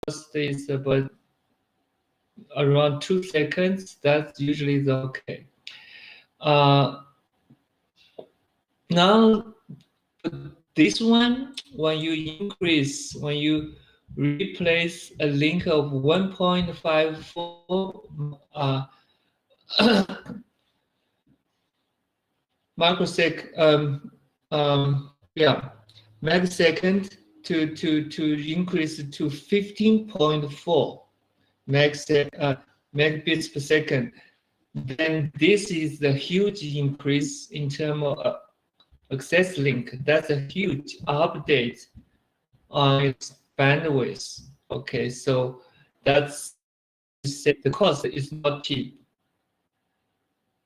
is about around 2 seconds. That's usually okay. Now this one, when you replace a link of 1.54 megasecond to increase to 15.4 megabits per second, then this is the huge increase in terms of access link. That's a huge update on its bandwidth. Okay, so that's the cost is not cheap.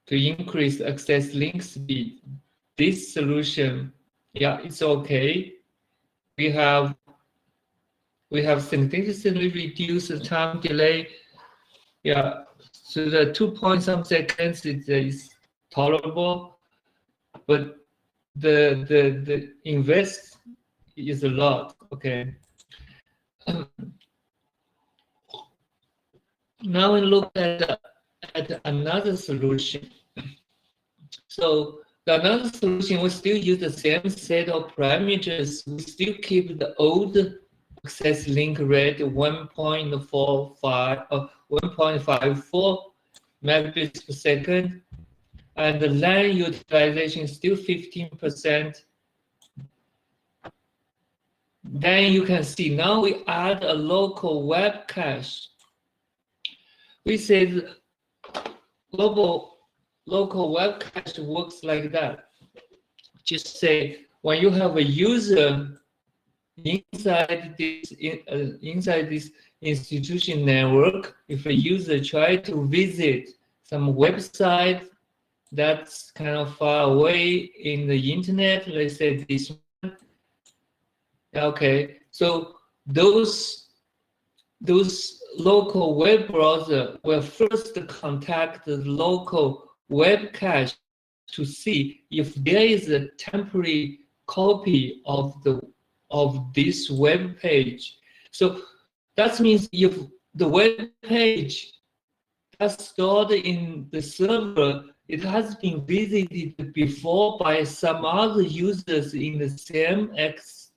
To increase access link speed, this solution, yeah, it's okay. We have significantly reduced the time delay. Yeah, so the 2-point-some seconds is tolerable, but the invest is a lot. Okay. Now we look at another solution. So another solution, we still use the same set of parameters. We still keep the old access link rate 1.54 megabits per second, and the LAN utilization is still 15%. Then you can see now we add a local web cache. We say local web cache works like that. Just say when you have a user inside this institution network, if a user try to visit some website that's kind of far away in the internet, let's say this one. Okay, so those local web browser will first contact the local web cache to see if there is a temporary copy of this web page. So that means if the web page that's stored in the server, it has been visited before by some other users in the same access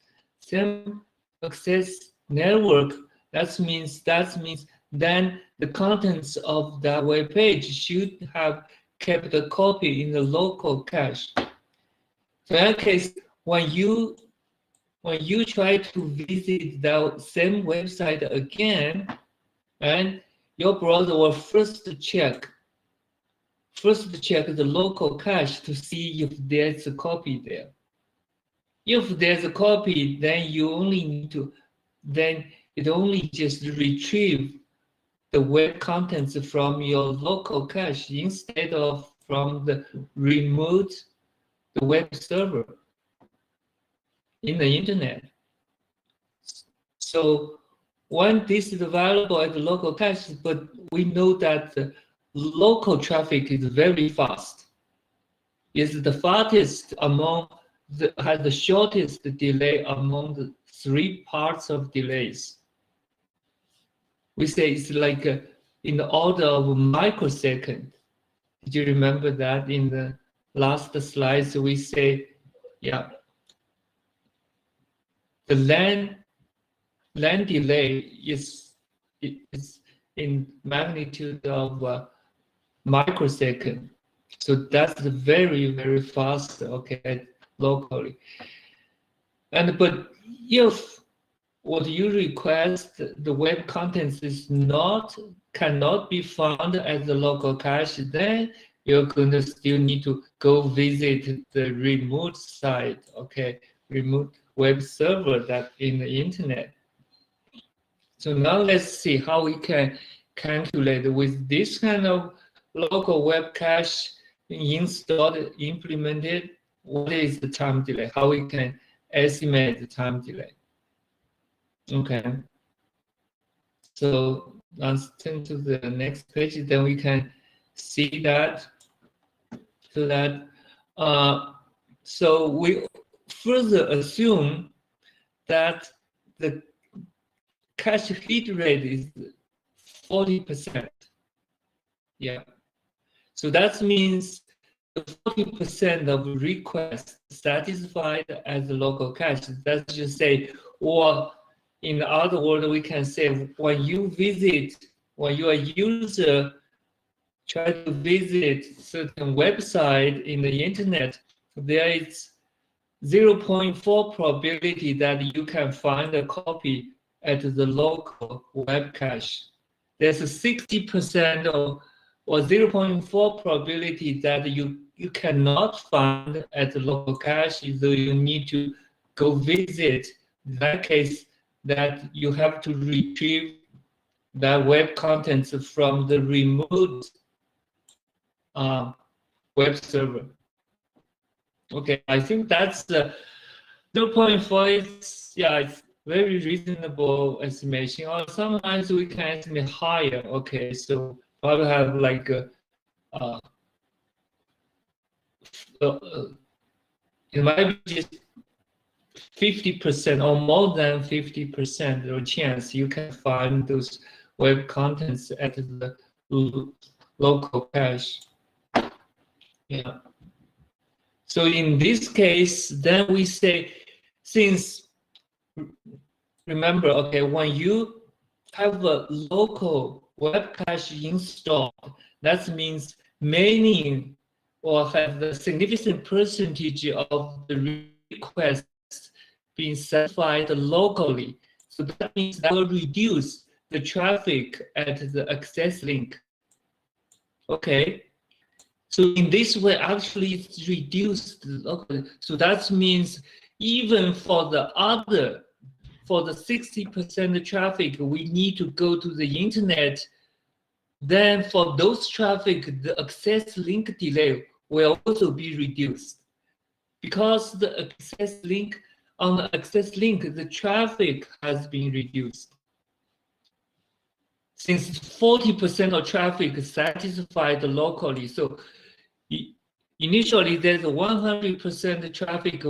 network. That means then the contents of that web page should have kept a copy in the local cache. So in that case, when you try to visit that same website again, and your browser will first check the local cache to see if there's a copy there. If there's a copy, then it only just retrieve the web contents from your local cache instead of from the remote web server in the internet. So when this is available at the local cache, but we know that the local traffic is very fast. It's the fastest has the shortest delay among the 3 parts of delays. We say it's like in the order of a microsecond. Did you remember that in the last slides? We say, yeah, the LAN delay is in magnitude of microsecond. So that's very, very fast, okay, locally. But if what you request, the web contents cannot be found at the local cache, then you're going to still need to go visit the remote site, okay, remote web server that in the internet. So now let's see how we can calculate with this kind of local web cache installed, implemented, what is the time delay, how we can estimate the time delay. Okay, so let's turn to the next page, then we can see that. So we further assume that the cache hit rate is 40%. Yeah. So that means 40% of requests satisfied as a local cache. That's just say, or in other words, we can say when you are a user try to visit certain website in the internet, there is 0.4 probability that you can find a copy at the local web cache. There's a 60% or 0.4 probability that you cannot find at the local cache, so you need to go visit. In that case, that you have to retrieve that web contents from the remote web server. Okay, I think that's the 0.4 is, yeah, it's very reasonable estimation. Or sometimes we can estimate higher. Okay, so probably have like it might be just 50% or more than 50% of chance you can find those web contents at the local cache. Yeah. So in this case, then we say, since, remember, okay, when you have a local web cache installed, that means many or have the significant percentage of the requests being satisfied locally. So that means that will reduce the traffic at the access link. Okay. So in this way, actually, it's reduced locally. So that means even for the 60% traffic, we need to go to the internet. Then for those traffic, the access link delay will also be reduced. Because the access link, on the access link, the traffic has been reduced. Since 40% of traffic is satisfied locally, so initially there's 100% traffic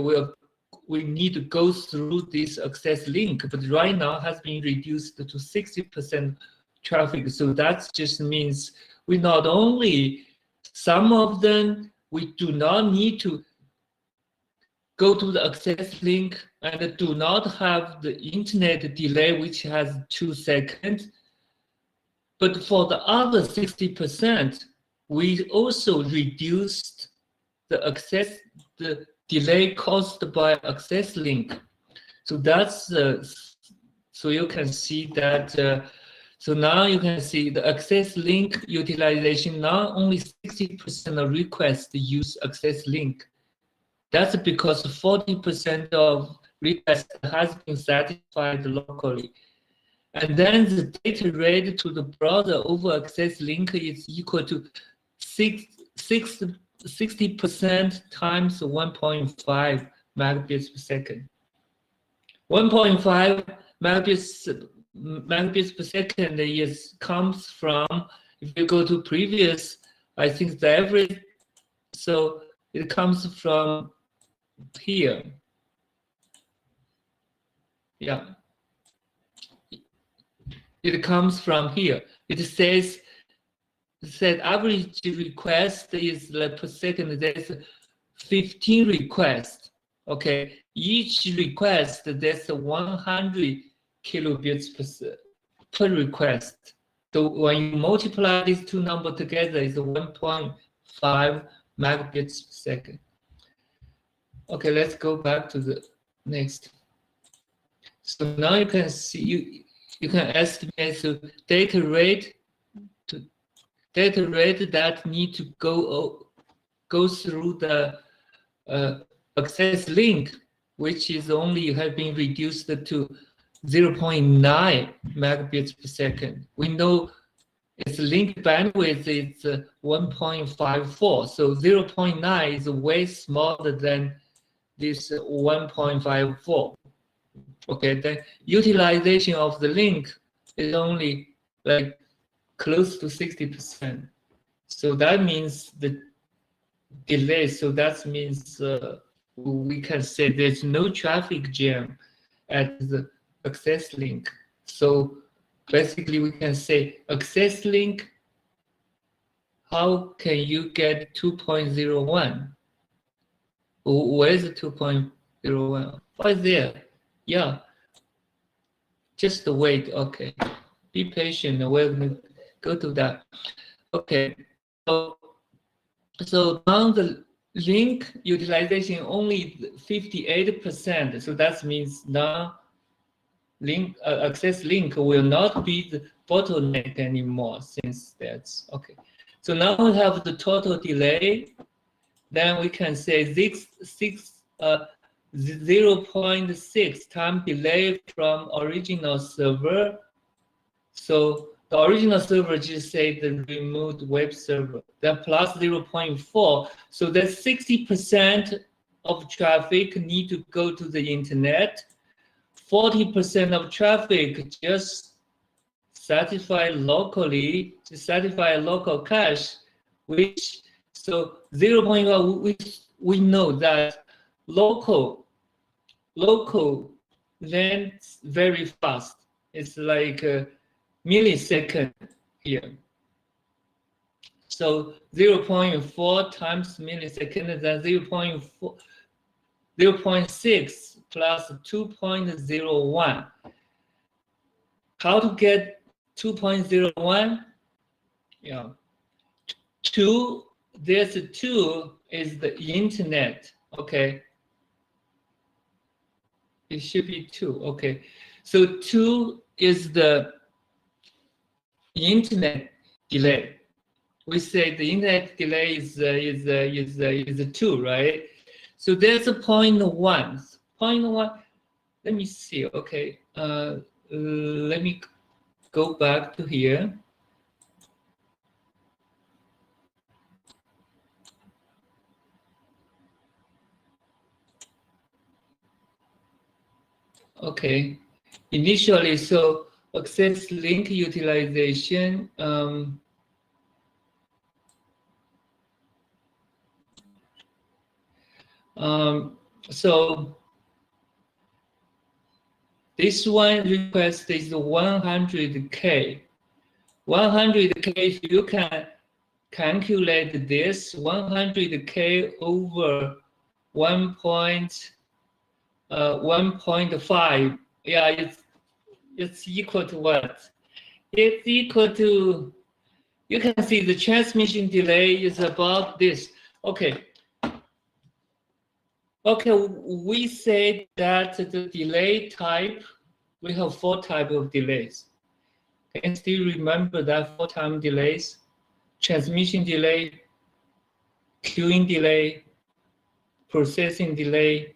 we need to go through this access link, but right now has been reduced to 60% traffic. So that just means we not only, some of them, we do not need to go to the access link and do not have the internet delay, which has 2 seconds. But for the other 60%, we also reduced the delay caused by access link. So that's so you can see that. So now you can see the access link utilization. Not only 60% of requests use access link. That's because 40% of requests has been satisfied locally. And then the data rate to the browser over access link is equal to 60% times 1.5 megabits per second. 1.5 megabits per second comes from, if you go to previous, I think the average, so it comes from here. Yeah. It comes from here. It says average request is per second. There's 15 requests. Okay, each request there's 100 kilobits per request. So when you multiply these two numbers together, it's 1.5 megabits per second. Okay, let's go back to the next. So now you can see you can estimate the data rate that need to go through the access link, which is only have been reduced to 0.9 megabits per second. We know its link bandwidth is 1.54, so 0.9 is way smaller than this 1.54. Okay, the utilization of the link is only like close to 60%. So that means the delay. So that means we can say there's no traffic jam at the access link. So basically we can say access link, how can you get 2.01? Where is 2.01? Why there? Yeah, just wait. Okay, be patient. We're gonna go to that. Okay, so on the link utilization only 58%. So that means now link access link will not be the bottleneck anymore, since that's okay. So now we have the total delay. Then we can say 0.6 time delay from original server. So the original server just say the remote web server. Then plus 0.4. So that's 60% of traffic need to go to the internet. 40% of traffic just satisfy locally, to satisfy local cache, which so 0.1, we know that local then very fast. It's like a millisecond here. So 0.4 times millisecond, then 0.6 plus 2.01. How to get 2.01? Yeah. 2, there's a 2 is the internet. Okay. It should be 2. Okay. So 2 is the internet delay. We say the internet delay is 2, right? So there's a 0.1. 0.1. Let me see. Okay. Let me go back to here. Okay. Initially, so access link utilization. So this one request is 100K. 100K, if you can calculate this, 100K over 1.5. Yeah, it's equal to what? It's equal to, you can see the transmission delay is about this. Okay. Okay, we say that the delay type, we have 4 types of delays. Can you still remember that 4 time delays? Transmission delay, queuing delay, processing delay,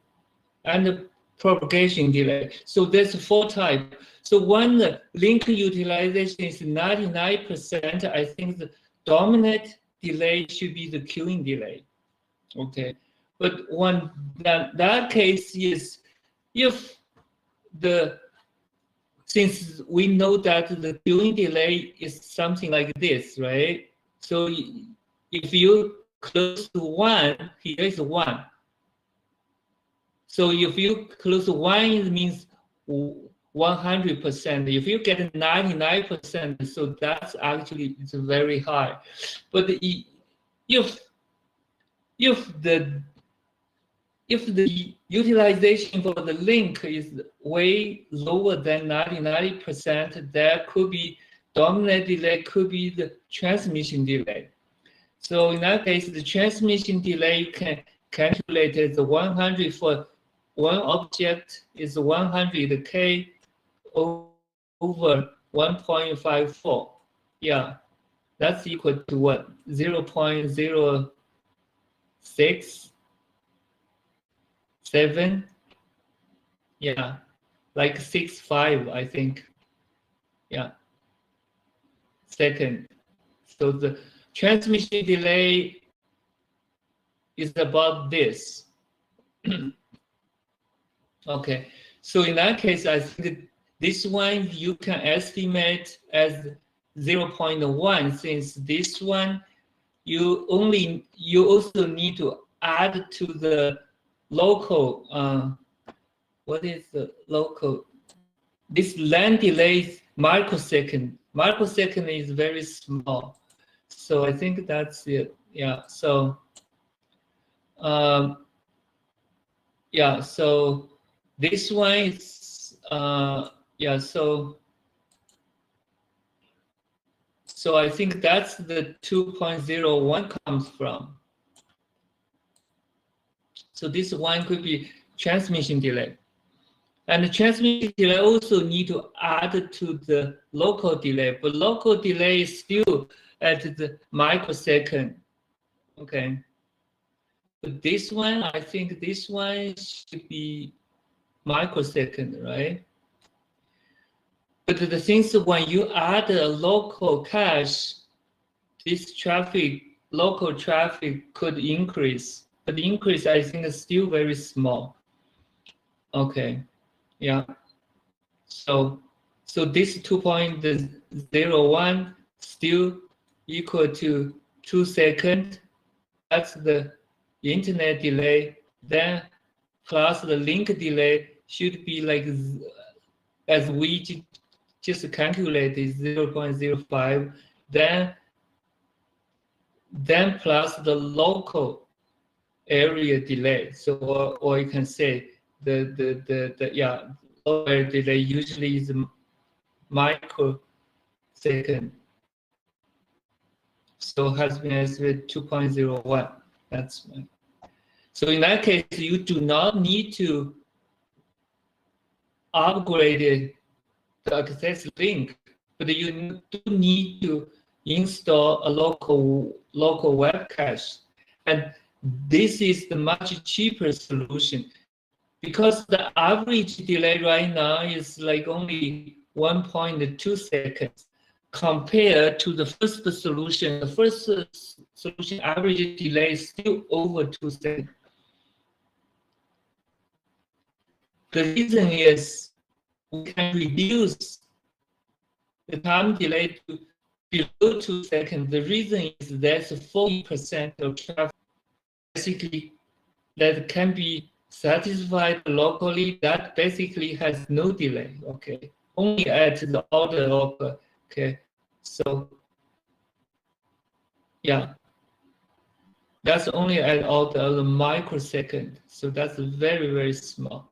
and propagation delay. So there's 4 types. So when the link utilization is 99%, I think the dominant delay should be the queuing delay. Okay. But when that case is, if since we know that the queuing delay is something like this, right? So if you close to 1, here is 1. So if you close to 1, it means 100%. If you get 99%, so that's actually it's very high. But if the utilization for the link is way lower than 99%, there could be dominant delay, could be the transmission delay. So in that case, the transmission delay can calculate as 100 for one object is 100K over 1.54. Yeah, that's equal to what? 0.067. Yeah, like 65, I think. Yeah, second. So the transmission delay is about this. Okay, so in that case, I think this one you can estimate as 0.1, since this one you also need to add to the local. What is the local? this LAN delay is microsecond. Microsecond is very small. So I think that's it. Yeah. So yeah, so this one is yeah, so I think that's the 2.01 comes from. So this one could be transmission delay. And the transmission delay also need to add to the local delay, but local delay is still at the microsecond. Okay. But this one, I think this one should be microsecond, right? But the things when you add a local cache, this traffic, local traffic could increase. But the increase, I think, is still very small. Okay, yeah. So this 2.01 still equal to 2 seconds. That's the internet delay. Then plus the link delay should be like, as we just calculated, 0.05. Then plus the local area delay. So or you can say the local area delay usually is microsecond. So has been as with 2.01. That's right. So in that case, you do not need to upgrade the access link, but you do need to install a local web cache. And this is the much cheaper solution because the average delay right now is like only 1.2 seconds compared to the first solution. The first solution average delay is still over 2 seconds. The reason is we can reduce the time delay to below 2 seconds. The reason is there's 40% of traffic basically that can be satisfied locally that basically has no delay. Okay, only at the order of okay. So yeah, that's only at order of a microsecond. So that's very, very small.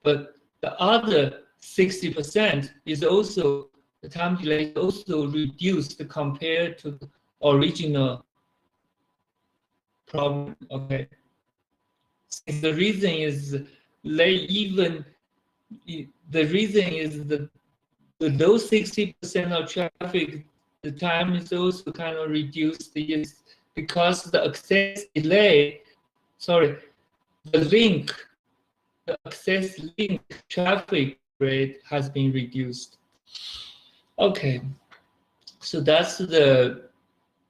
But the other 60% is also, the time delay is also reduced compared to the original problem. Okay. The reason is the reason is the low 60% of traffic, the time is also kind of reduced is because the access delay, sorry, the access link traffic rate has been reduced. Okay, so that's the,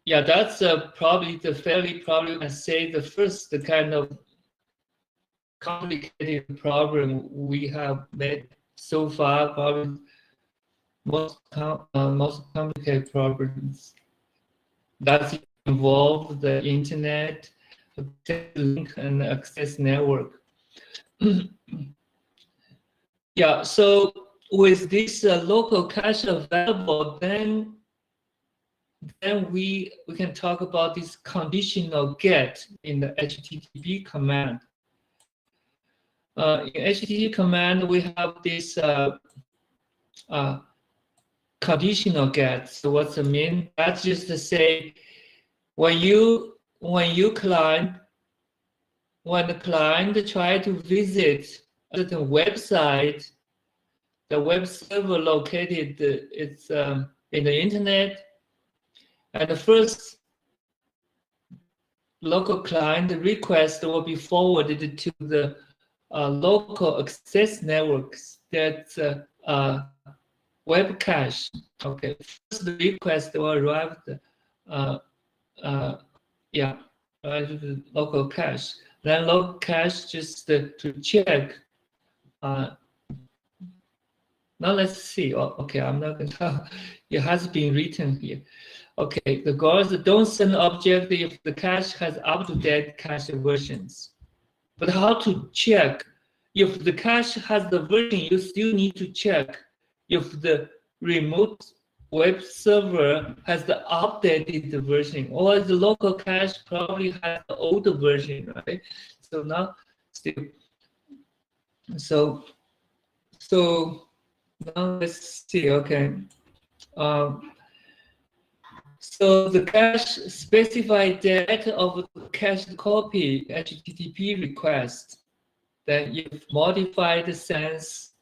yeah, that's probably the probably I say the first kind of complicated problem we have made so far. Probably most complicated problems that involve the internet, access link, and access network. Yeah, so with this local cache available, then we can talk about this conditional get in the HTTP command. In HTTP command, we have this conditional get. So what's it mean? That's just to say when the client try to visit a certain website, the web server located it's in the internet, and the first local client request will be forwarded to the local access networks that's web cache. Okay, first the request will arrive the the local cache. Then local cache just to check. Now let's see. Oh, okay, I'm not going to. It has been written here. Okay, the goal is don't send object if the cache has up-to-date cache versions. But how to check if the cache has the version, you still need to check if the remote web server has the updated version, or the local cache probably has the older version, right? So now still, so now let's see. Okay, so the cache specified that of the cached copy HTTP request. Then if modified sense.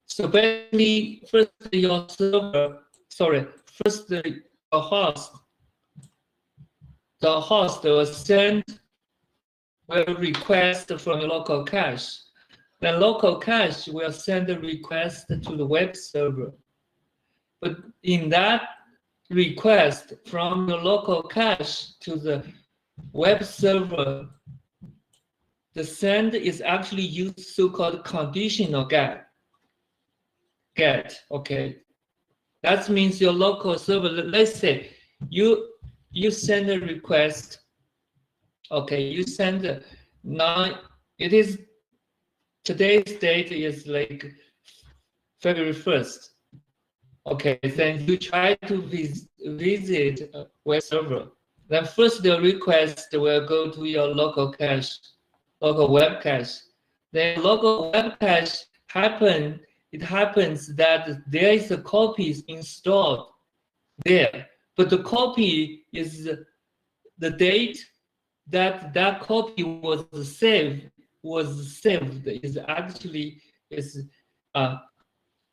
So basically, first your server, sorry, first the host will send a request from the local cache. Then local cache will send a request to the web server. But in that request from the local cache to the web server, the send is actually used so-called conditional get. Okay. That means your local server, let's say you send a request. Okay, you send now it is today's date is like February 1st. Okay, then you try to visit a web server. Then first the request will go to your local cache, local web cache. Then local web cache it happens that there is a copy installed there, but the copy is the date that that copy was saved is actually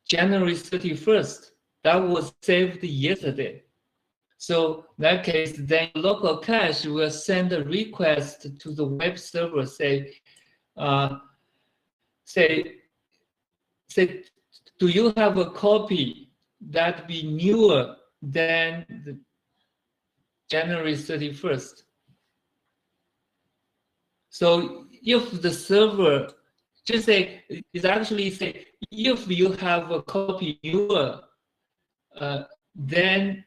January 31st. That was saved yesterday. So in that case, then local cache will send a request to the web server, say, do you have a copy that be newer than the January 31st? So if the server, just say, it's actually say, if you have a copy newer, then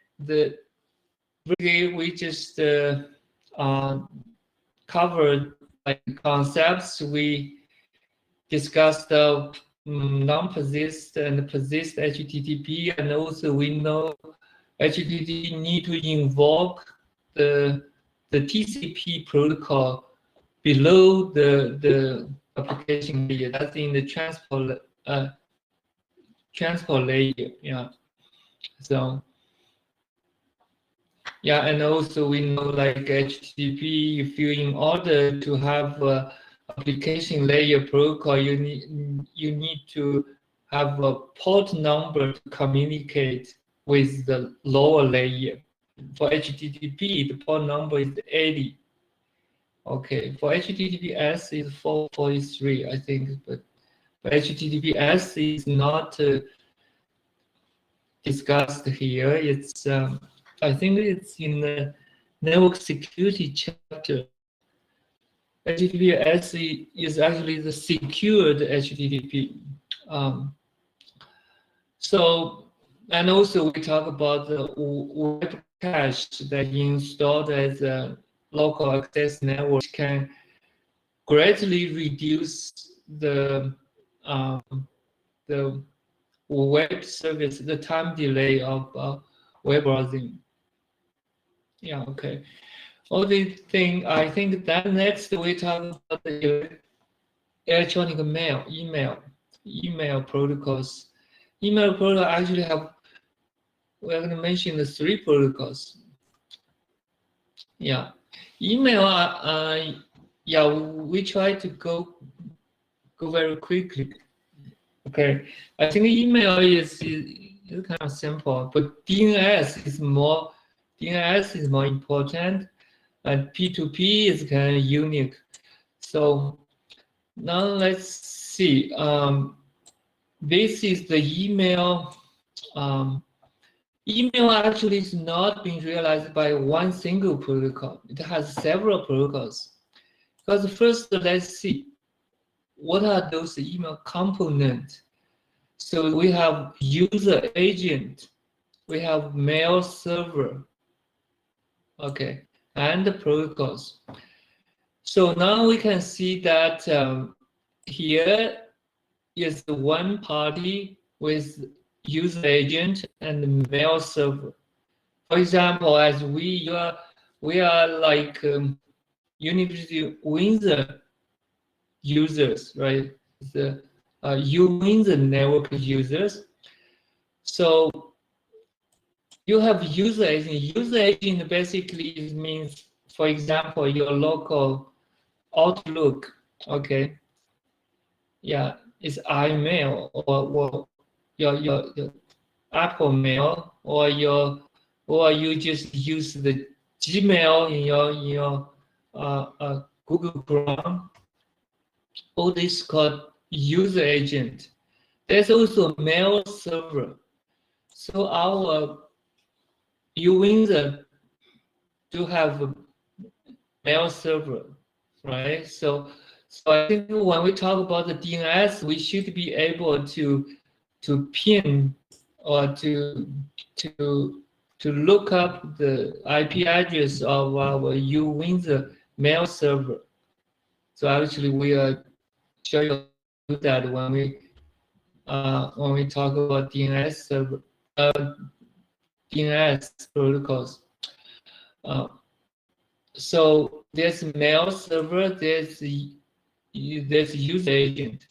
we just covered like concepts. We discussed the non-persist and persist HTTP, and also we know HTTP need to invoke the TCP protocol below the application layer. That's in the transport layer. Yeah. So yeah, and also we know like HTTP, if you in order to have application layer protocol, you need to have a port number to communicate with the lower layer. For HTTP, the port number is 80. Okay, for HTTPS is 443, I think, but HTTPS is not discussed here. It's I think it's in the network security chapter. HTTPS is actually the secured HTTP. So, and also we talk about the web cache that installed as a local access network can greatly reduce the web service, the time delay of web browsing. Yeah, okay. All these things, I think that next we talk about the electronic mail, email protocols. Email protocol actually have, we're going to mention the 3 protocols. Yeah, email, yeah, we try to go very quickly. Okay, I think email is kind of simple, but DNS is more important, and P2P is kind of unique. So now let's see. This is the email. Email actually is not being realized by one single protocol. It has several protocols. Because first, let's see, what are those email components? So we have user agent, we have mail server, okay, and the protocols. So now we can see that here is one party with user agent and mail server. For example, as we are like University Windsor users, right? The Windsor network users. So you have user agent. User agent basically means, for example, your local Outlook. Okay, yeah, it's iMail or your Apple Mail or you just use the Gmail in your Google Chrome. All this called user agent. There's also mail server. So our Uwinzer do have a mail server, right? So I think when we talk about the DNS, we should be able to pin or to look up the IP address of our Uwinzer mail server. So actually, we are show you that when we talk about DNS server, DNS protocols. So there's mail server, there's user agent.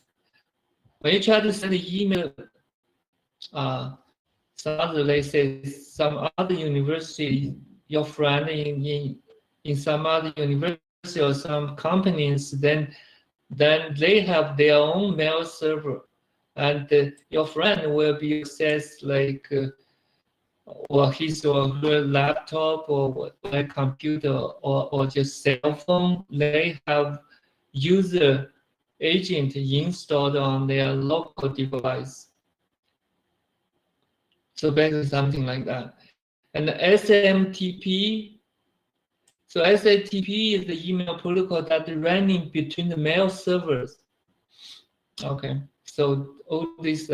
When you try to send an email, let's say some other university, your friend in some other university or some companies, then they have their own mail server, and your friend will be accessed like or his or her laptop or a computer or just cell phone. They have user agent installed on their local device. So basically something like that. And the SMTP, so SMTP is the email protocol that is running between the mail servers. Okay, so all this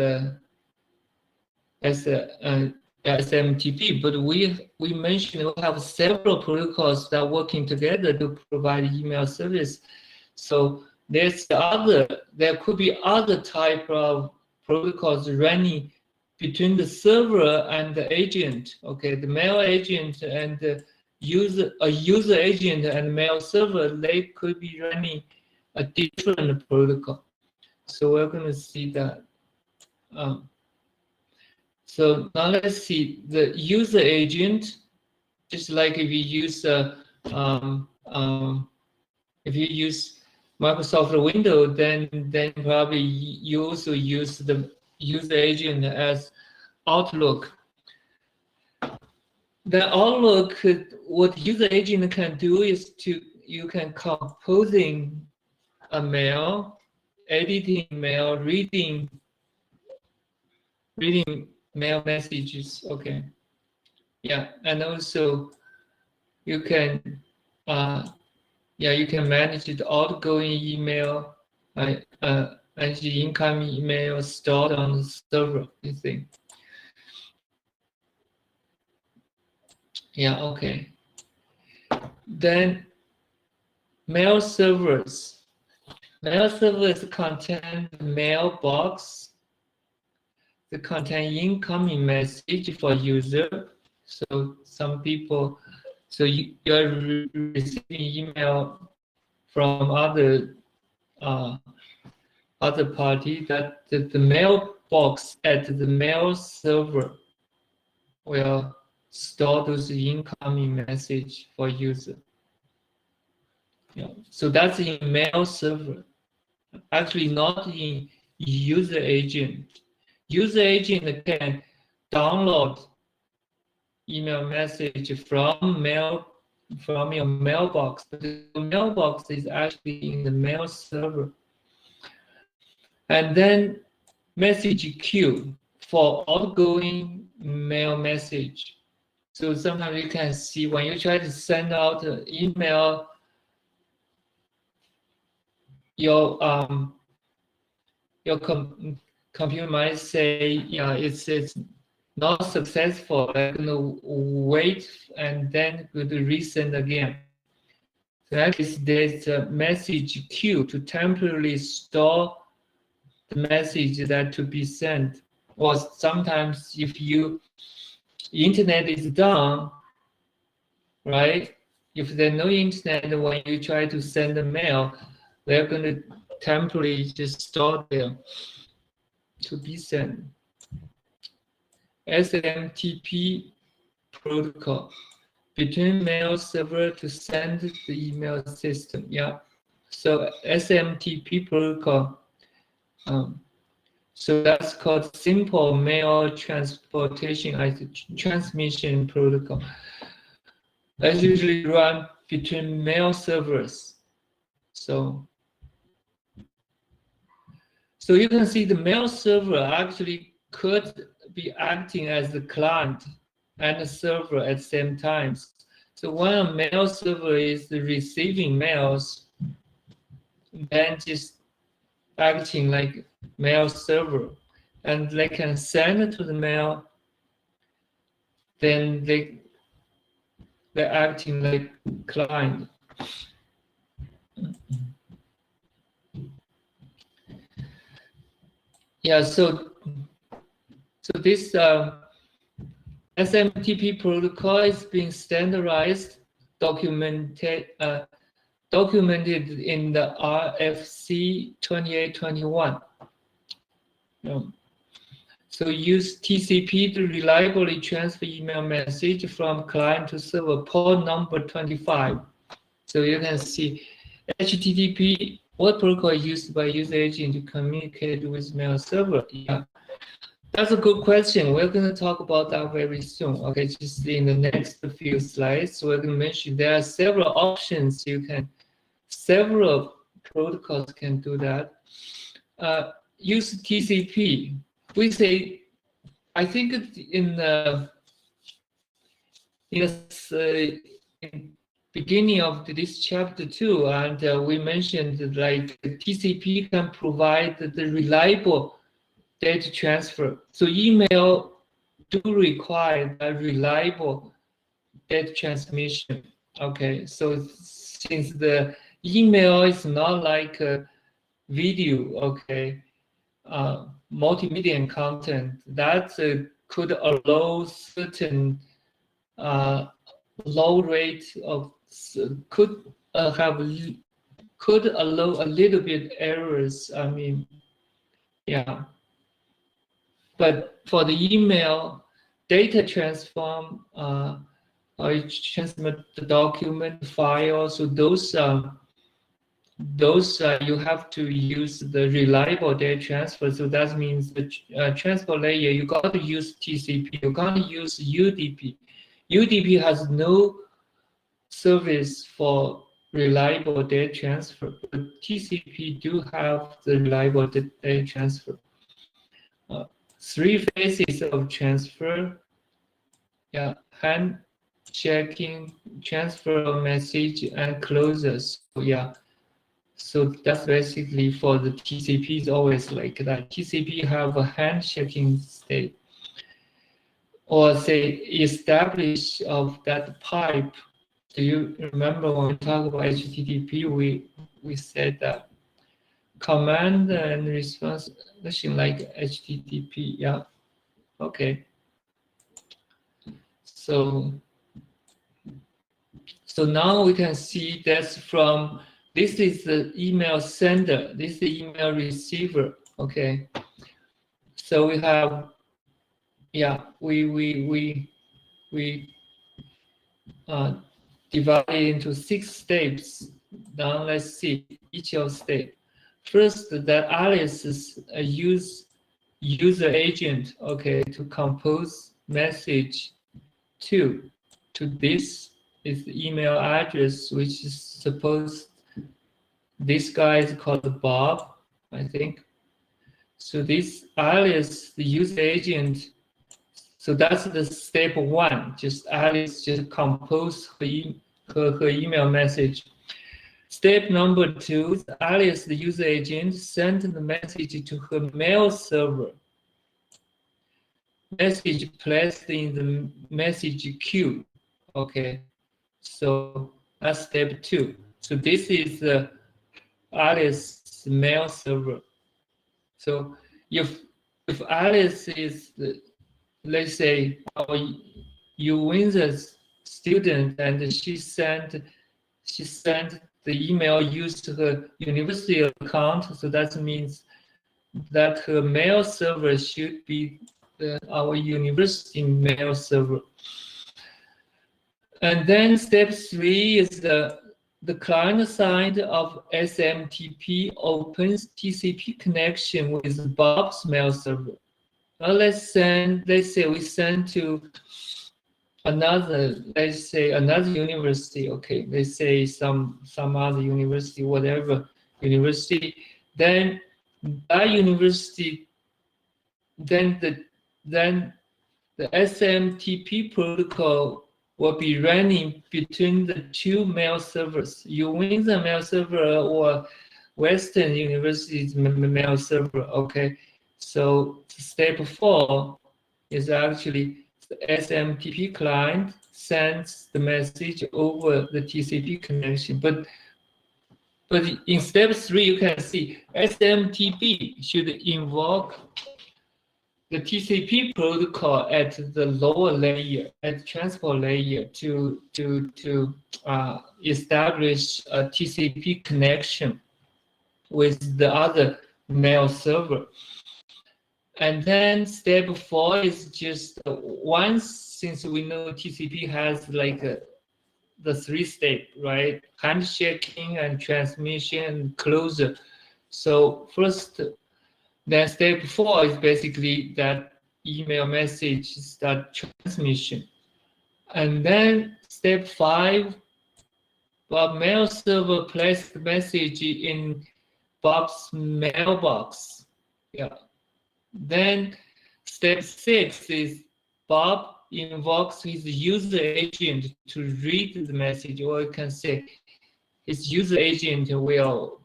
SMTP, but we mentioned we have several protocols that are working together to provide email service. So there could be other type of protocols running between the server and the agent. Okay, the mail agent and the user agent and mail server, they could be running a different protocol. So we're going to see that. So now let's see the user agent. Just like if you use Microsoft Windows, then probably you also use the user agent as Outlook. The Outlook, what user agent can do is you can composing a mail, editing mail, reading mail messages. Okay, yeah, and also you can you can manage the outgoing email, manage the incoming email stored on the server. You think? Yeah, okay. Then mail servers. Mail servers contain the mailbox. They contain incoming message for user. So some people, so you're receiving email from other party that the mailbox at the mail server will store those incoming message for user. Yeah. So that's in mail server. Actually, not in user agent. User agent can download email message from your mailbox, but the mailbox is actually in the mail server. And then message queue for outgoing mail message. So sometimes you can see when you try to send out an email, your computer might say, yeah, it's not successful. I'm gonna wait and then go to resend again. So at least there's a message queue to temporarily store the message that to be sent. Or sometimes if internet is down, right? If there's no internet, when you try to send a mail, they're going to temporarily just store there to be sent. SMTP protocol between mail server to send the email system. Yeah. So SMTP protocol. So that's called simple mail transmission protocol. That's usually run between mail servers. So you can see the mail server actually could be acting as the client and the server at the same time. So when a mail server is receiving mails, then just acting like mail server, and they can send it to the mail, then they're acting like client. Yeah, so this SMTP protocol is being standardized, documented in the RFC 2821. So use TCP to reliably transfer email message from client to server, port number 25. So you can see HTTP, what protocol is used by user agent to communicate with mail server? Yeah, that's a good question. We're going to talk about that very soon. Okay, just in the next few slides, we're going to mention there are several options several protocols can do that. Use TCP. We say, I think in the beginning of this chapter 2, and we mentioned like TCP can provide the reliable data transfer. So email do require a reliable data transmission. Okay, so since the email is not like a video, okay, multimedia content that could allow certain low rate of could allow a little bit errors. I mean, yeah. But for the email data transform or transmit the document file, so those you have to use the reliable data transfer. So that means the transport layer, you got to use TCP, you got to use UDP. UDP has no service for reliable data transfer, but TCP do have the reliable data transfer. 3 phases of transfer, yeah, handshaking, transfer of message, and closures. So yeah. So that's basically for the TCP is always like that. TCP have a handshaking state, or say establish of that pipe. Do you remember when we talk about HTTP? We said that command and response machine like HTTP. Yeah. Okay. So now we can see that's from. This is the email sender. This is the email receiver. Okay. So we have, yeah, we divide it into 6 steps. Now let's see each of step. First, that Alice is a user agent. Okay, to compose message to this is the email address, which is supposed. This guy is called Bob, I think. So this Alice, the user agent, so that's the step 1. Just Alice just compose her email message. Step number 2, Alice, the user agent, sent the message to her mail server. Message placed in the message queue. Okay, so that's step 2. So this is Alice's mail server. So if Alice is, let's say, our Uwin's student, and she sent the email used her university account, so that means that her mail server should be our university mail server. And then step 3 is the client side of SMTP opens TCP connection with Bob's mail server. Now let's say we send to another, let's say another university, okay, let's say some other university, whatever university, then that university, then the SMTP protocol will be running between the two mail servers. You win the mail server or Western University's mail server, okay? So step 4 is actually the SMTP client sends the message over the TCP connection. But in step 3, you can see SMTP should invoke the TCP protocol at the lower layer, at transport layer, to establish a TCP connection with the other mail server. And then step 4 is just once, since we know TCP has like the 3 step, right? Handshaking and transmission and closure. So first, then step 4 is basically that email message start transmission. And then step 5, Bob mail server places the message in Bob's mailbox. Yeah. Then step 6 is Bob invokes his user agent to read the message, or you can say his user agent will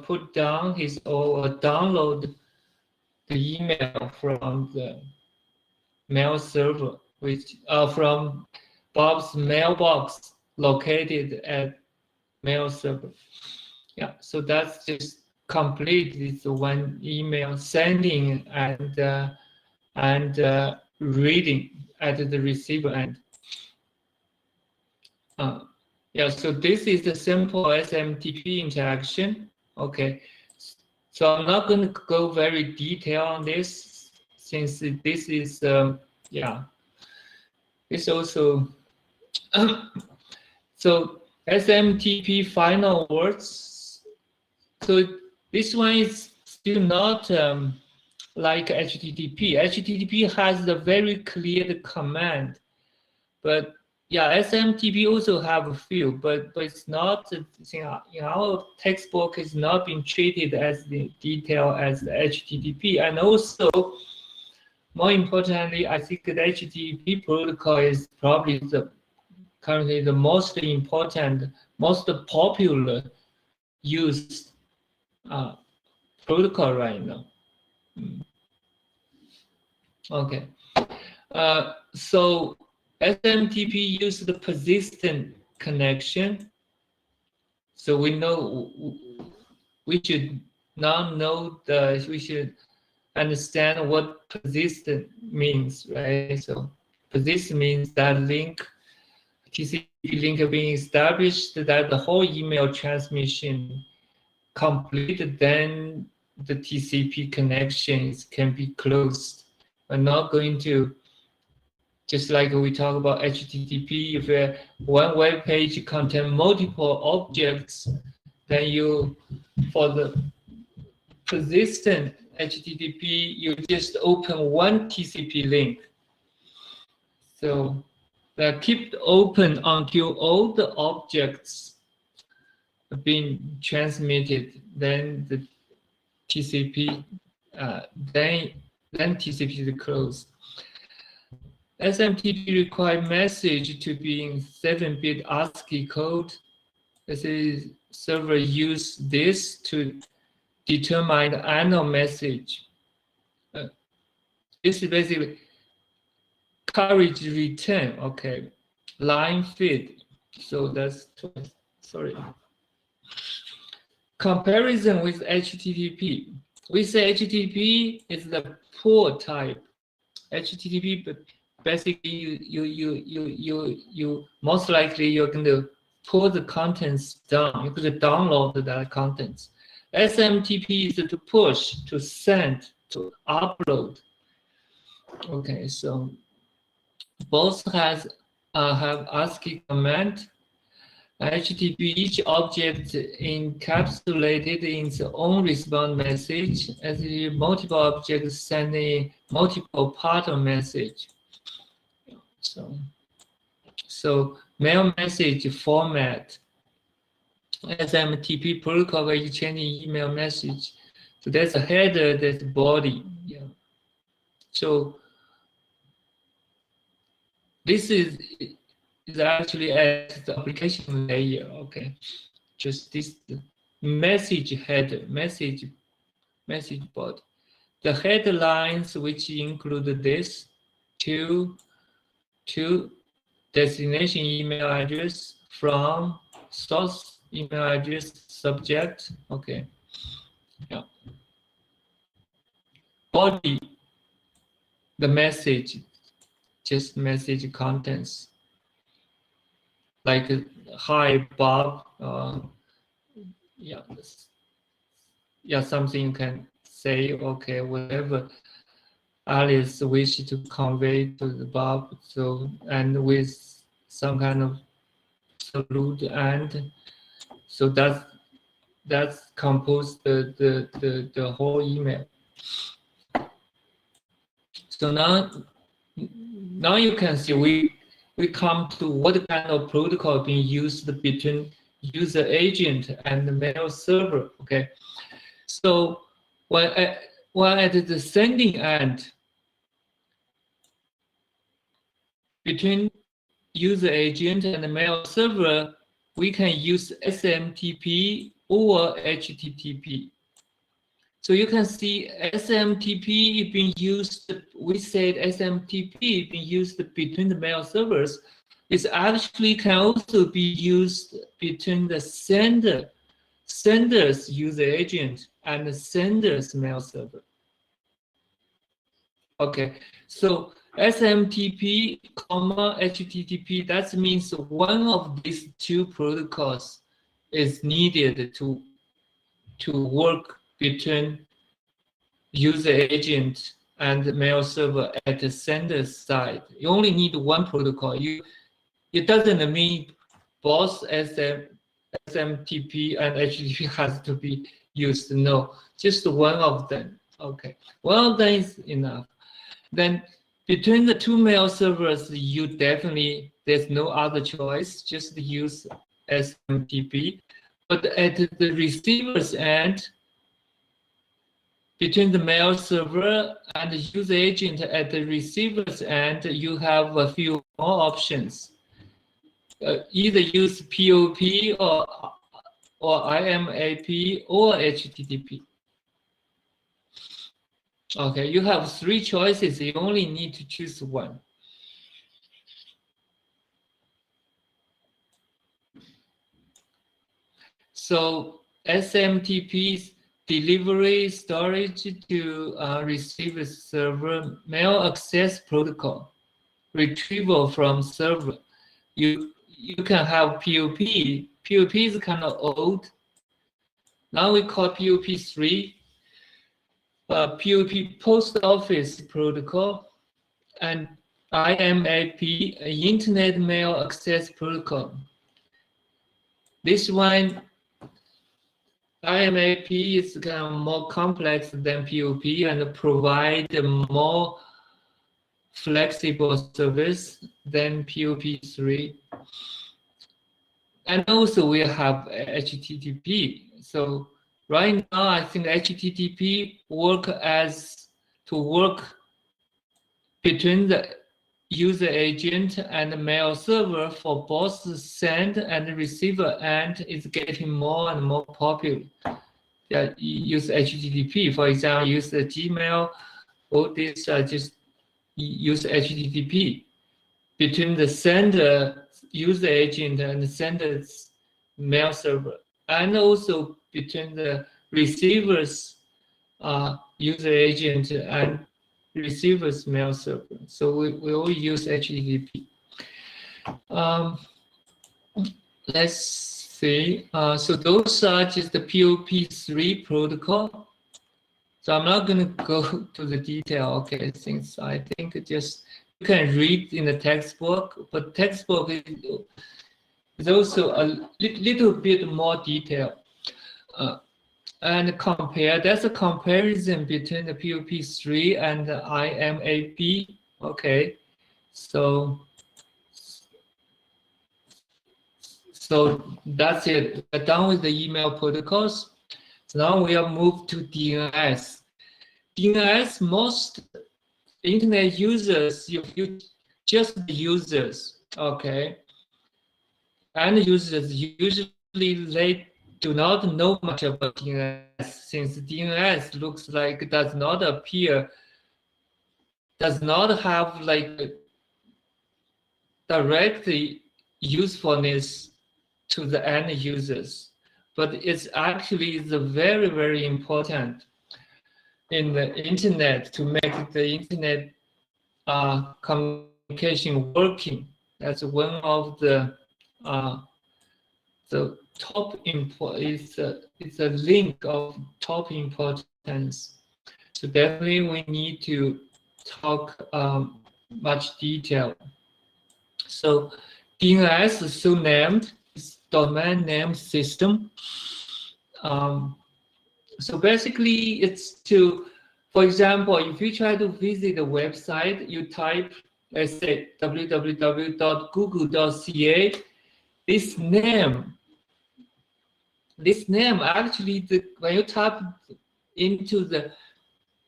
put down his or download the email from the mail server, which from Bob's mailbox located at mail server. Yeah, so that's just complete this one email sending and reading at the receiver end. Yeah, so this is the simple SMTP interaction. Okay, so I'm not going to go very detailed on this, since this is yeah, it's also so SMTP final words. So this one is still not like HTTP. HTTP has a very clear command, but yeah, SMTP also have a few, but it's not, in our textbook is not being treated as the detail as the HTTP. And also, more importantly, I think the HTTP protocol is probably currently the most important, most popular used protocol right now. Okay, so SMTP uses the persistent connection. So we know we should now know we should understand what persistent means, right? So persistent means that link, TCP link being established, that the whole email transmission completed, then the TCP connections can be closed. We're not going to, just like we talk about HTTP, if one web page contains multiple objects, then for the persistent HTTP, you just open one TCP link. So they keep open until all the objects have been transmitted. Then the TCP, then TCP is closed. SMTP requires message to be in 7-bit ASCII code. This is server use this to determine the annual message. This is basically coverage return. Okay, line feed. So that's sorry. Comparison with HTTP. We say HTTP is the poor type. HTTP, but basically you most likely you're going to pull the contents down. You're going to download that contents. SMTP is to push, to send, to upload. Okay, so both have ASCII command. HTTP, each object encapsulated in its own response message, as multiple objects sending multiple part of message. So mail message format, SMTP protocol for exchanging email message. So there's a header, there's a body. Yeah. So this is actually at the application layer. Okay, just this message header, message body. The headlines, which include this to destination email address, from source email address, subject. Okay, yeah. Body, the message, just message contents, like hi Bob, yeah, something you can say, okay, whatever Alice wish to convey to the Bob, so, and with some kind of salute, and so that's compose the whole email. So now you can see we come to what kind of protocol being used between user agent and the mail server. Okay, so while at the sending end, between user agent and the mail server, we can use SMTP or HTTP. So you can see SMTP being used, we said SMTP being used between the mail servers. It actually can also be used between the sender's user agent and the sender's mail server. Okay, so SMTP, HTTP, that means one of these two protocols is needed to work between user agent and the mail server at the sender side. You only need one protocol. It doesn't mean both SMTP and HTTP has to be used. No, just one of them. Okay, one of them is enough. Then between the two mail servers, you definitely, there's no other choice, just use SMTP. But at the receiver's end, between the mail server and the user agent at the receiver's end, you have a few more options. Either use POP or IMAP or HTTP. Okay, you have three choices. You only need to choose one. So SMTP's delivery storage to receiver server, mail access protocol, retrieval from server. You can have POP. POP is kind of old. Now we call POP 3. POP post office protocol, and IMAP, Internet Mail Access Protocol. This one, IMAP, is kind of more complex than POP and provide a more flexible service than POP3. And also we have HTTP. So right now, I think HTTP work between the user agent and the mail server for both the send and the receiver end is getting more and more popular. Yeah, use HTTP, for example, use the Gmail. All these just use HTTP between the sender user agent and the sender's mail server, and also between the receiver's user agent and receiver's mail server. So we all use HTTP. Let's see. So those are just the POP3 protocol. So I'm not going to go to the detail. Okay, since I think just you can read in the textbook, but textbook is also a little bit more detail. And compare. There's a comparison between the POP3 and the IMAP. Okay, so that's it. We're done with the email protocols. So now we have moved to DNS. DNS, most internet users, just the users, okay? And users usually they do not know much about DNS, since DNS looks like does not appear, does not have like directly usefulness to the end users, but it's actually the very, very important in the internet to make the internet communication working. That's one of the top it's a link of top importance. So definitely we need to talk much detail. So DNS is so named, it's domain name system. So basically it's to, for example, if you try to visit a website, you type, let's say www.google.ca, this name actually, when you type into the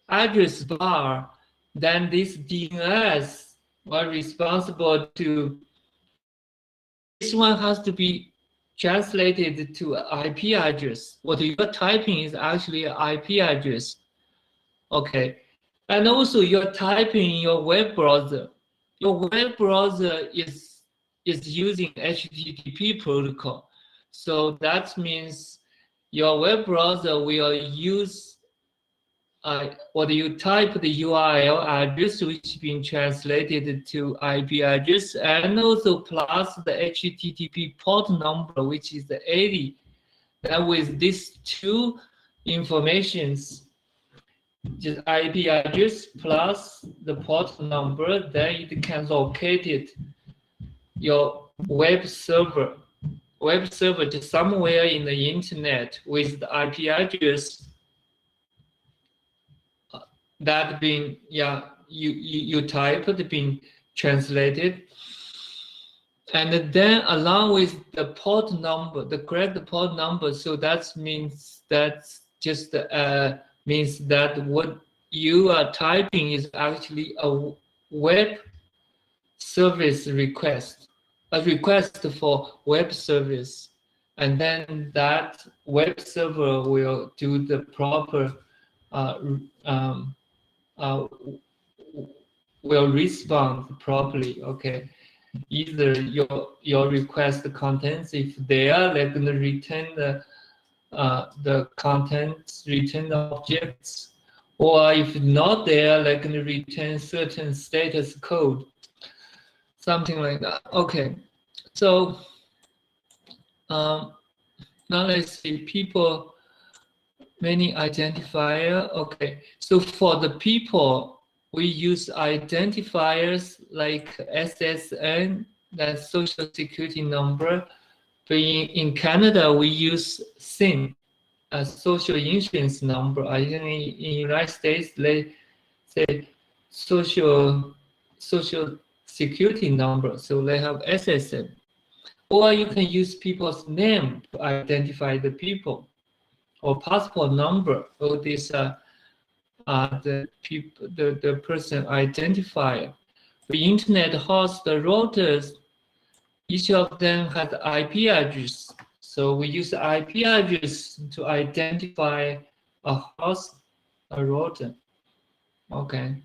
address bar, then this DNS are responsible to, this one has to be translated to IP address. What you're typing is actually an IP address. Okay. And also you're typing in your web browser. Your web browser is using HTTP protocol. So that means your web browser will use what you type the URL address, which is being translated to IP address, and also plus the HTTP port number, which is the 80. And with these two informations, just IP address plus the port number, then it can locate it, your web server just somewhere in the internet with the IP address that being, you typed, being translated, and then along with the port number, the correct port number. So that means that's just means that what you are typing is actually a web service request, a request for web service, and then that web server will do the proper will respond properly. Okay, either your request contents, if they are, they're going to return the contents, return the objects, or if not there, they're going to return certain status code, something like that. Okay, so now let's see, people, many identifier. Okay, so for the people, we use identifiers like SSN, that's social security number. But in Canada, we use SIN, a social insurance number. I think in United States, they say social security number, so they have SSN. Or you can use people's name to identify the people, or passport number. All these are the person identifier. The internet host, the routers, each of them has IP address. So we use the IP address to identify a host, a router. Okay.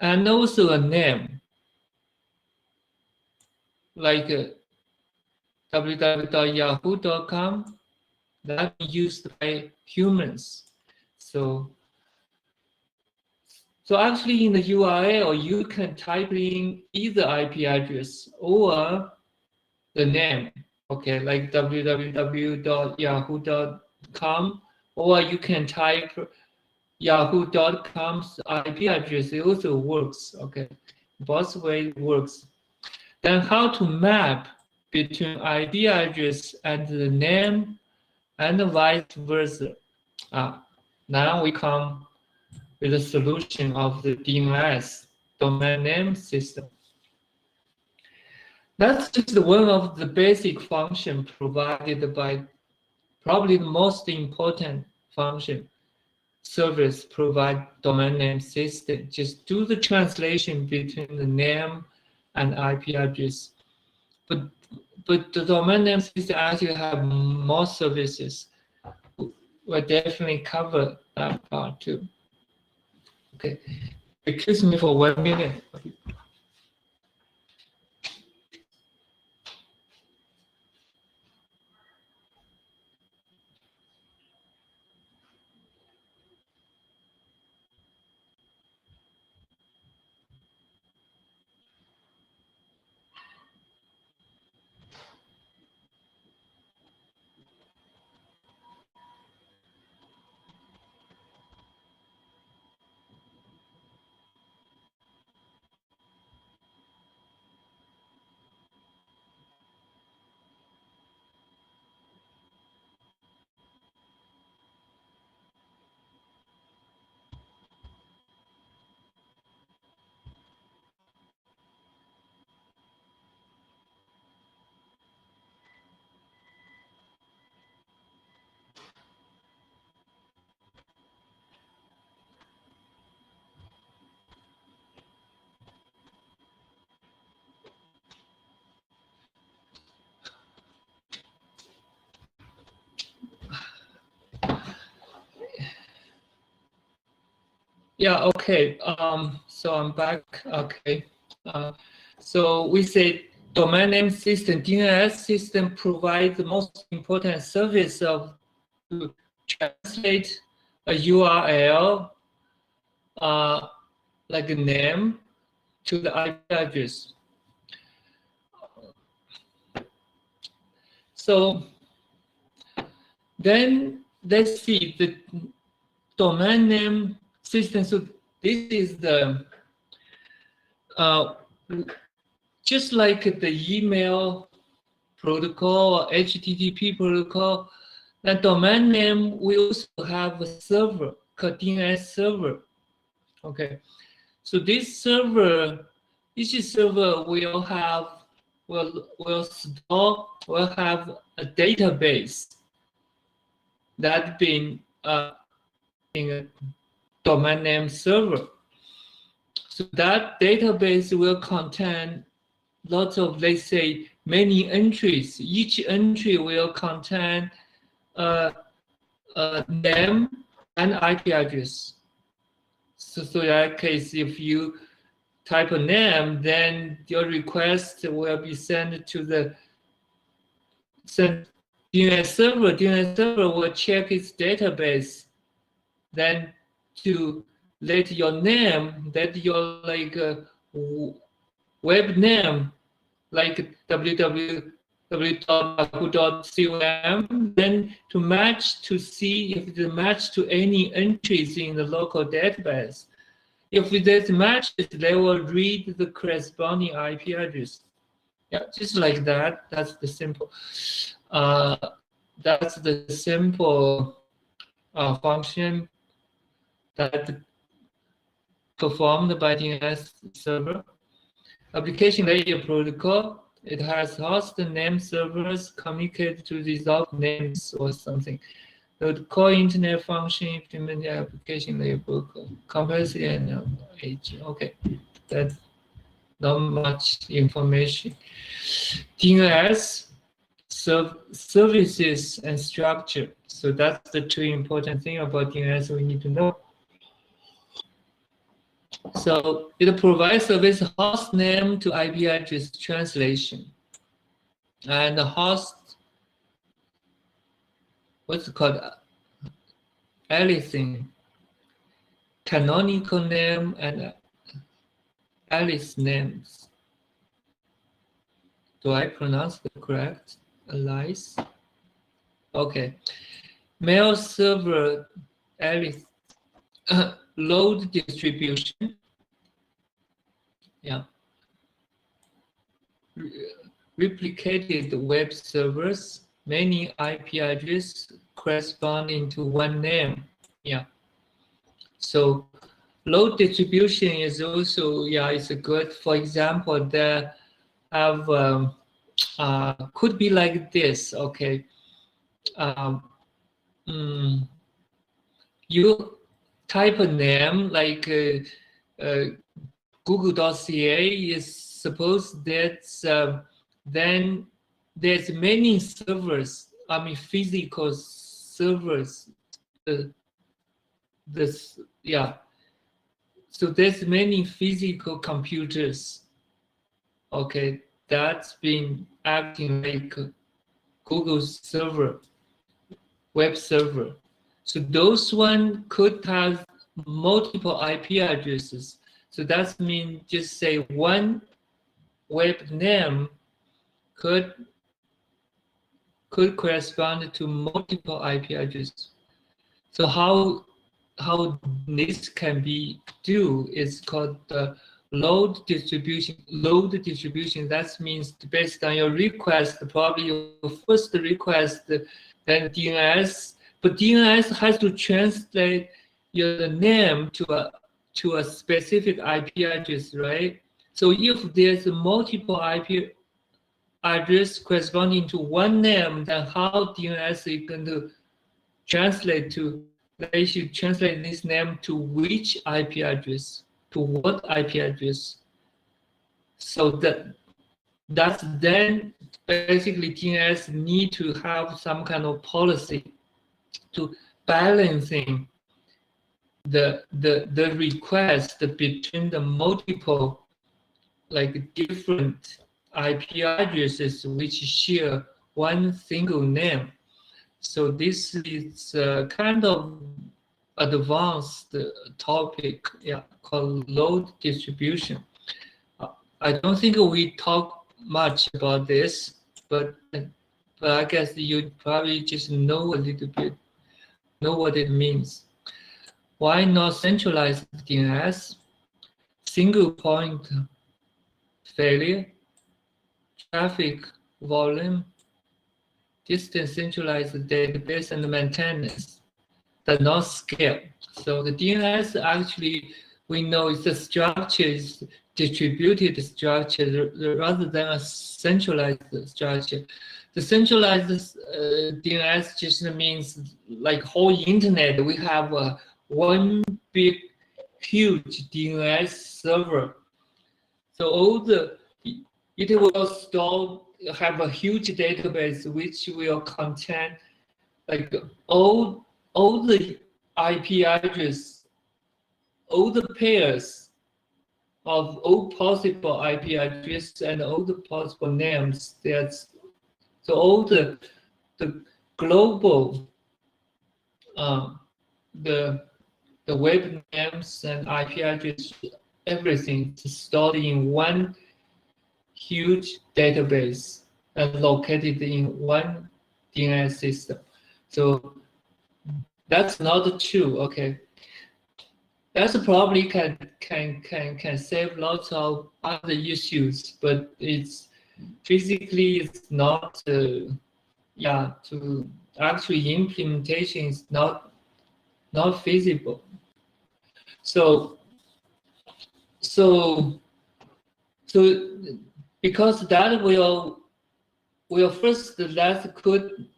And also a name, like www.yahoo.com. that are used by humans. So actually in the URL, you can type in either IP address or the name, okay, like www.yahoo.com, or you can type yahoo.com's IP address. It also works, okay, both ways works. Then how to map between IP address and the name and vice versa. Now we come with the solution of the DNS, domain name system. That's just one of the basic functions provided by probably the most important function service provide domain name system. Just do the translation between the name and IP address. But the domain name system actually have more services. We'll definitely cover that part too. Okay, excuse me for 1 minute. Yeah, okay. So I'm back. Okay. So we say domain name system, DNS system provides the most important service of to translate a URL like a name to the IP address. So then let's see the domain name system. So this is the just like the email protocol or HTTP protocol, the domain name we also have a server called DNS server. Okay, so this server, each server will have will have a database that been in a domain name server. So that database will contain lots of, let's say, many entries. Each entry will contain a name and IP address. So in that case, if you type a name, then your request will be sent to the DNS server. DNS server will check its database, then to let your name, that your like web name, like www.yahoo.com, then to match to see if it match to any entries in the local database. If there's matches, they will read the corresponding IP address. Yeah, just like that. That's the simple. That's the simple function that performed by DNS server. Application layer protocol. It has host name servers communicate to resolve names or something. The core internet function implement the application layer protocol. Complexity and age. Okay, that's not much information. DNS services and structure. So that's the two important thing about DNS we need to know. So it provides service host name to IP address translation, and the host what's it called, Anything, canonical name and Alice names. Do I pronounce it correct? Alice. Okay. Mail server Alice load distribution. Yeah. Replicated web servers, many IP addresses corresponding to one name. Yeah. So load distribution is also, yeah, it's a good. For example, there have could be like this. Okay. You type a name like Google.ca is suppose that then there's many servers. I mean physical servers. This yeah. So there's many physical computers. Okay, that's been acting like Google server, web server. So those one could have multiple IP addresses. So that means just say one web name could correspond to multiple IP addresses. So how this can be do is called the load distribution. Load distribution, that means based on your request, probably your first request, then DNS, but DNS has to translate your name to a specific IP address, right? So if there's a multiple IP address corresponding to one name, then how DNS is going to translate to, they should translate this name to which IP address, to what IP address. So that's then basically DNS need to have some kind of policy to balancing the request between the multiple like different IP addresses which share one single name. So this is kind of advanced topic, yeah, called load distribution. I don't think we talk much about this, but I guess you probably just know a little bit, know what it means. Why not centralized DNS? Single point failure, traffic volume, distance centralized database, and maintenance does not scale. So the DNS actually, we know it's a structure, is distributed structure rather than a centralized structure. The centralized DNS just means like whole internet. We have one big, huge DNS server. So it will store, have a huge database which will contain like all the IP address, all the pairs of all possible IP addresses and all the possible names. So all the global the web names and IP address, everything is stored in one huge database and located in one DNS system. So that's not true. Okay, that's probably can save lots of other issues, but it's physically it's not. Yeah, to actually implementation is not feasible. So because that will first, that could,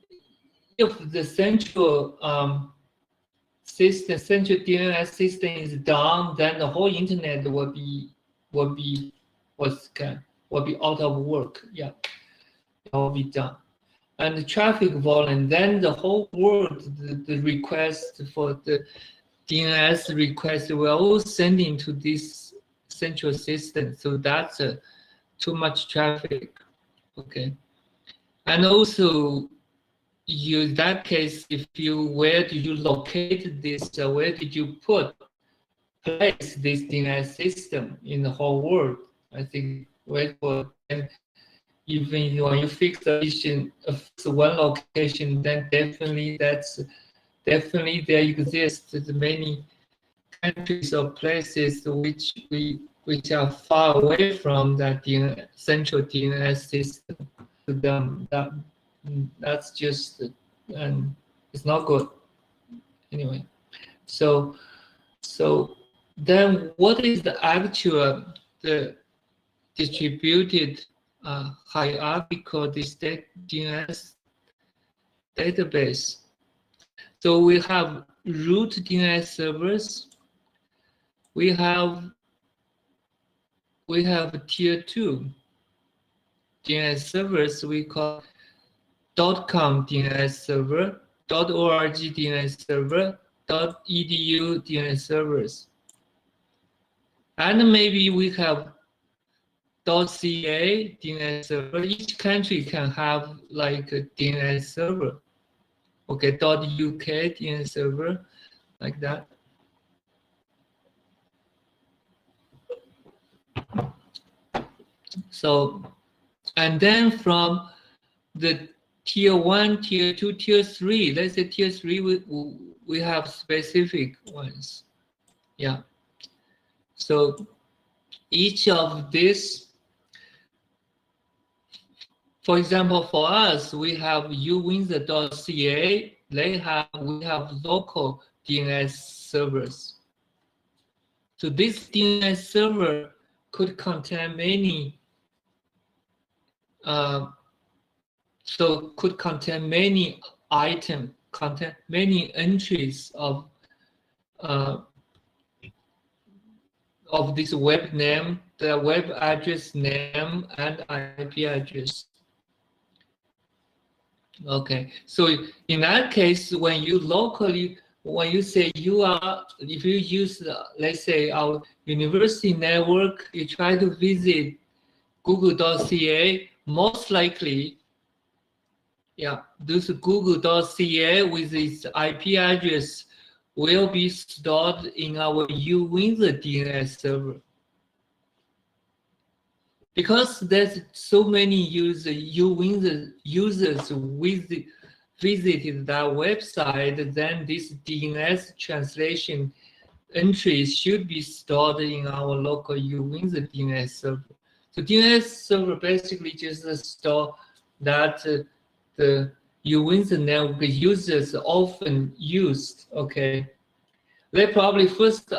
if the central system, central DNS system is down, then the whole internet will be out of work. Yeah, it will be done. And the traffic volume, then the whole world, the request for the DNS request will all send into this central system. So that's too much traffic. Okay. And also, in that case, where did you locate this? Where did you place this DNS system in the whole world? I think and even when you fix one location, then definitely there exists many countries or places which are far away from that central DNS system. To them, that's just it's not good anyway. So then what is the actual distributed hierarchical DNS database? So we have root DNS servers. We have tier 2 DNS servers. We call .com DNS server, .org DNS server, .edu DNS servers. And maybe we have .ca DNS server. Each country can have like a DNS server. Okay, .uk DNS server, like that. So, and then from the tier 1, tier 2, tier 3, let's say tier 3, we have specific ones. Yeah. So each of these, for example, for us, we have uwindsor.ca. We have local DNS servers. So this DNS server could contain many items, contain many entries of this web name, the web address name, and IP address. Okay, so in that case, when you say if you use, let's say, our university network, you try to visit google.ca, most likely, yeah, this google.ca with its IP address will be stored in our uWindsor DNS server. Because there's so many uWindsor users visited that website, then this DNS translation entries should be stored in our local uWindsor DNS server. So DNS server basically just store that the uWindsor network users often used. Okay, they probably first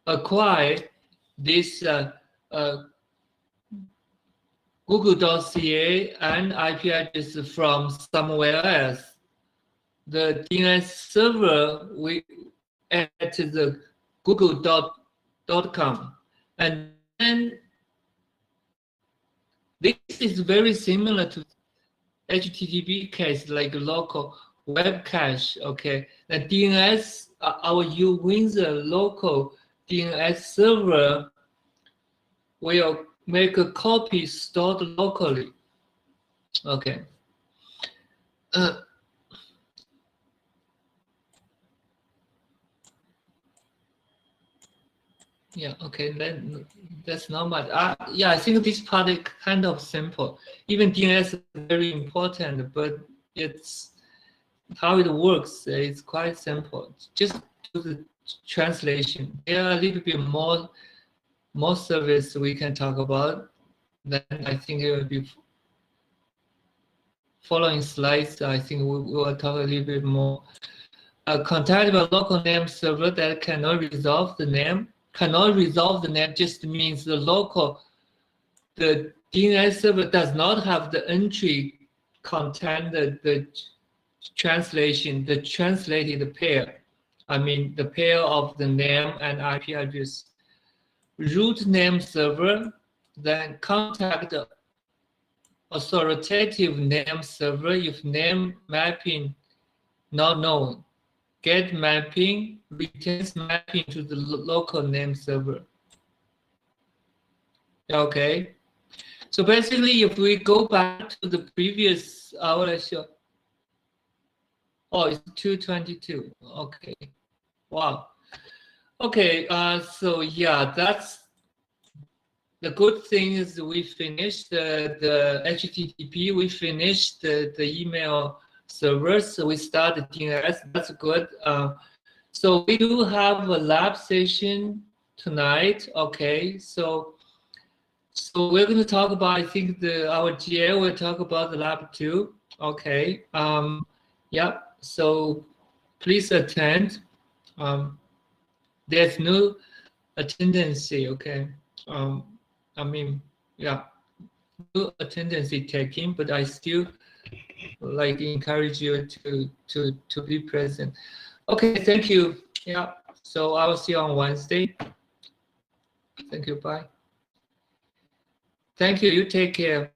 acquire this google.ca and IP address from somewhere else. The DNS server at the google.com, and then this is very similar to HTTP case, like local web cache. Okay, the DNS, our uWindsor local DNS server will make a copy stored locally. Okay. Yeah, okay, then that's not much. Yeah, I think this part is kind of simple. Even DNS is very important, but it's how it works. It's quite simple. Just do the translation. There are a little bit more service we can talk about. Then I think it will be following slides. I think we will talk a little bit more. Compatible local name server that cannot resolve the name. Cannot resolve the name just means the DNS server does not have the entry contain the translation, the translated pair. I mean the pair of the name and IP address. Root name server, then contact authoritative name server if name mapping not known. Get mapping returns mapping to the local name server. Okay, so basically, if we go back to the previous, I want to show Oh, it's 2:22. Okay. Wow. Okay. So yeah, that's the good thing is we finished the HTTP. We finished the email servers. So we started DNS. That's good. So we do have a lab session tonight. Okay. So we're going to talk about, I think our GA will talk about the lab too. Okay. Yeah. So please attend. There's no attendance. Okay. I mean, yeah, no attendance taking, but I still like encourage you to be present. Okay. Thank you. Yeah. So I will see you on Wednesday. Thank you. Bye. Thank you. You take care.